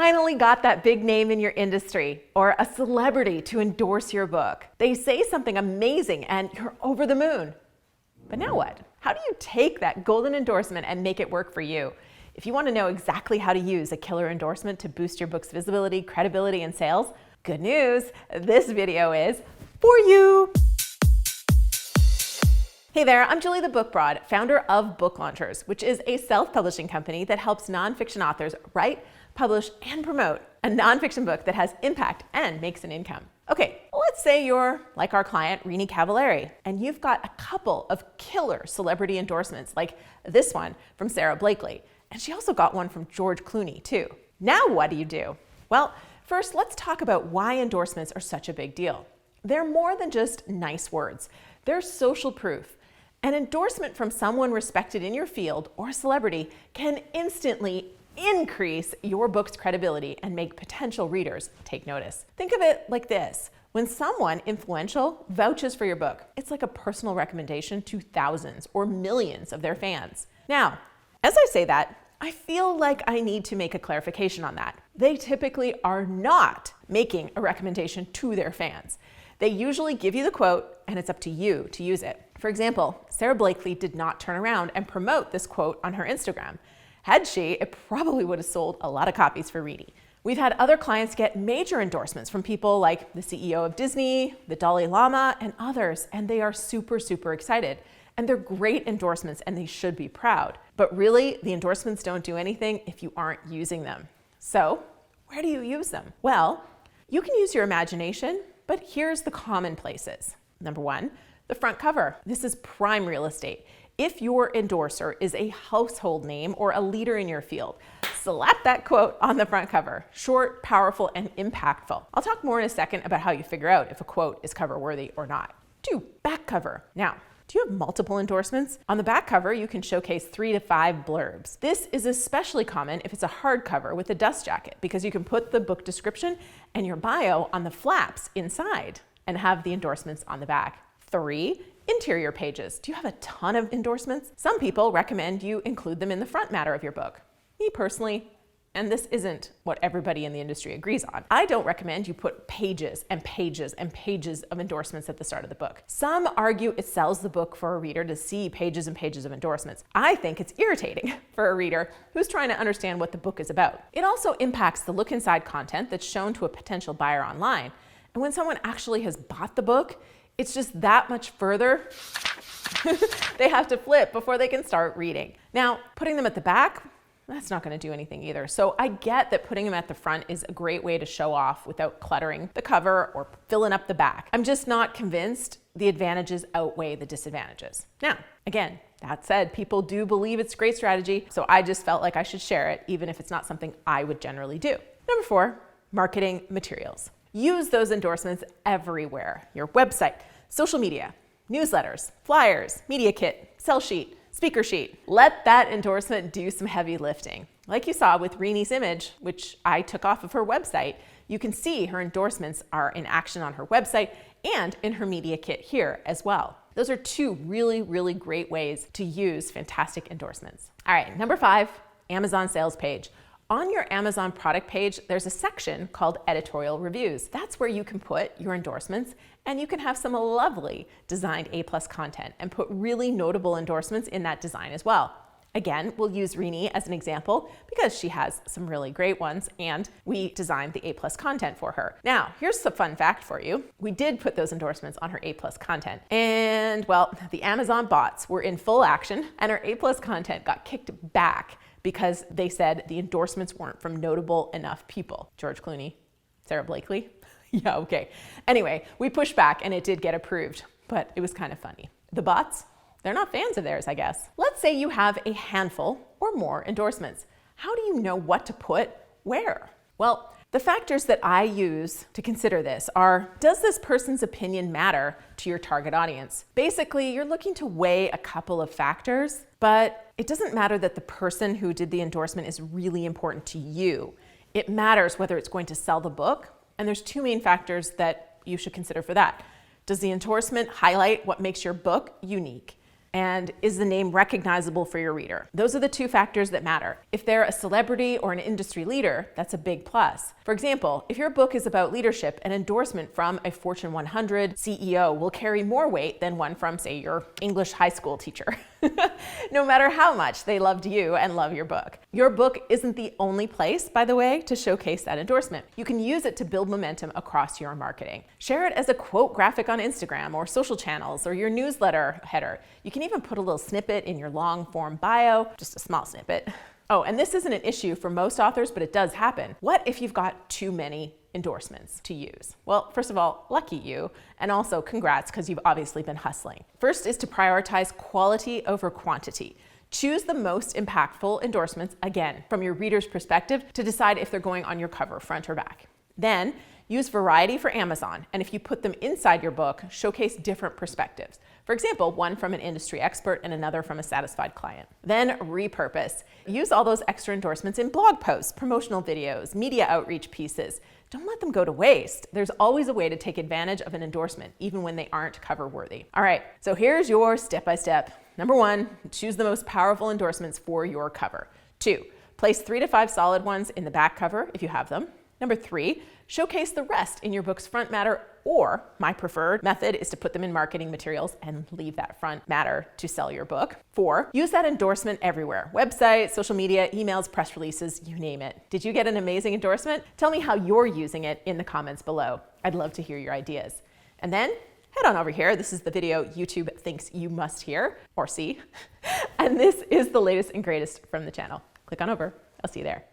finally got that big name in your industry or a celebrity to endorse your book. They say something amazing and you're over the moon. But now what? How do you take that golden endorsement and make it work for you? If you want to know exactly how to use a killer endorsement to boost your book's visibility, credibility, and sales, good news, this video is for you. Hey there, I'm Julie the Book Broad, founder of Book Launchers, which is a self-publishing company that helps nonfiction authors write, publish, and promote a nonfiction book that has impact and makes an income. Okay, let's say you're like our client, Rini Cavallari, and you've got a couple of killer celebrity endorsements like this one from Sarah Blakely. And she also got one from George Clooney too. Now what do you do? Well, first let's talk about why endorsements are such a big deal. They're more than just nice words. They're social proof. An endorsement from someone respected in your field or a celebrity can instantly increase your book's credibility and make potential readers take notice. Think of it like this. When someone influential vouches for your book, it's like a personal recommendation to thousands or millions of their fans. Now, as I say that, I feel like I need to make a clarification on that. They typically are not making a recommendation to their fans. They usually give you the quote and it's up to you to use it. For example, Sarah Blakely did not turn around and promote this quote on her Instagram. Had she, it probably would have sold a lot of copies for Rini. We've had other clients get major endorsements from people like the CEO of Disney, the Dalai Lama, and others, and they are super, super excited. And they're great endorsements and they should be proud. But really, the endorsements don't do anything if you aren't using them. So, where do you use them? Well, you can use your imagination, but here's the common places. Number one, the front cover. This is prime real estate. If your endorser is a household name or a leader in your field, slap that quote on the front cover. Short, powerful, and impactful. I'll talk more in a second about how you figure out if a quote is cover worthy or not. 2, back cover. Now, do you have multiple endorsements? On the back cover, you can showcase 3 to 5 blurbs. This is especially common if it's a hardcover with a dust jacket because you can put the book description and your bio on the flaps inside and have the endorsements on the back. 3, interior pages. Do you have a ton of endorsements? Some people recommend you include them in the front matter of your book. Me personally, and this isn't what everybody in the industry agrees on, I don't recommend you put pages and pages and pages of endorsements at the start of the book. Some argue it sells the book for a reader to see pages and pages of endorsements. I think it's irritating for a reader who's trying to understand what the book is about. It also impacts the look inside content that's shown to a potential buyer online. And when someone actually has bought the book, it's just that much further they have to flip before they can start reading. Now, putting them at the back, that's not going to do anything either. So I get that putting them at the front is a great way to show off without cluttering the cover or filling up the back. I'm just not convinced the advantages outweigh the disadvantages. Now, again, that said, people do believe it's a great strategy, so I just felt like I should share it, even if it's not something I would generally do. Number 4, marketing materials. Use those endorsements everywhere. Your website, social media, newsletters, flyers, media kit, sell sheet, speaker sheet. Let that endorsement do some heavy lifting. Like you saw with Rini's image, which I took off of her website, you can see her endorsements are in action on her website and in her media kit here as well. Those are 2 really, really great ways to use fantastic endorsements. All right, number 5, Amazon sales page. On your Amazon product page, there's a section called editorial reviews. That's where you can put your endorsements and you can have some lovely designed A+ content and put really notable endorsements in that design as well. Again, we'll use Rini as an example because she has some really great ones and we designed the A+ content for her. Now, here's a fun fact for you. We did put those endorsements on her A+ content and well, the Amazon bots were in full action and her A+ content got kicked back because they said the endorsements weren't from notable enough people. George Clooney, Sarah Blakely. Yeah, okay. Anyway, we pushed back and it did get approved, but it was kind of funny. The bots, they're not fans of theirs, I guess. Let's say you have a handful or more endorsements. How do you know what to put where? Well, the factors that I use to consider this are, does this person's opinion matter to your target audience? Basically, you're looking to weigh a couple of factors, but it doesn't matter that the person who did the endorsement is really important to you. It matters whether it's going to sell the book, and there's 2 main factors that you should consider for that. Does the endorsement highlight what makes your book unique? And is the name recognizable for your reader? Those are the two factors that matter. If they're a celebrity or an industry leader, that's a big plus. For example, if your book is about leadership, an endorsement from a Fortune 100 CEO will carry more weight than one from, say, your English high school teacher. No matter how much they loved you and love your book. Your book isn't the only place, by the way, to showcase that endorsement. You can use it to build momentum across your marketing. Share it as a quote graphic on Instagram or social channels or your newsletter header. You can even put a little snippet in your long form bio, just a small snippet. Oh, and this isn't an issue for most authors, but it does happen. What if you've got too many endorsements to use? Well, first of all, lucky you, and also congrats, because you've obviously been hustling. First is to prioritize quality over quantity. Choose the most impactful endorsements, again, from your reader's perspective, to decide if they're going on your cover, front or back. Then, use variety for Amazon, and if you put them inside your book, showcase different perspectives. For example, one from an industry expert and another from a satisfied client. Then repurpose. Use all those extra endorsements in blog posts, promotional videos, media outreach pieces. Don't let them go to waste. There's always a way to take advantage of an endorsement, even when they aren't cover worthy. All right, so here's your step-by-step. Number 1, choose the most powerful endorsements for your cover. 2, place 3 to 5 solid ones in the back cover if you have them. Number 3, showcase the rest in your book's front matter, or my preferred method is to put them in marketing materials and leave that front matter to sell your book. 4, use that endorsement everywhere. Website, social media, emails, press releases, you name it. Did you get an amazing endorsement? Tell me how you're using it in the comments below. I'd love to hear your ideas. And then head on over here. This is the video YouTube thinks you must hear or see. And this is the latest and greatest from the channel. Click on over. I'll see you there.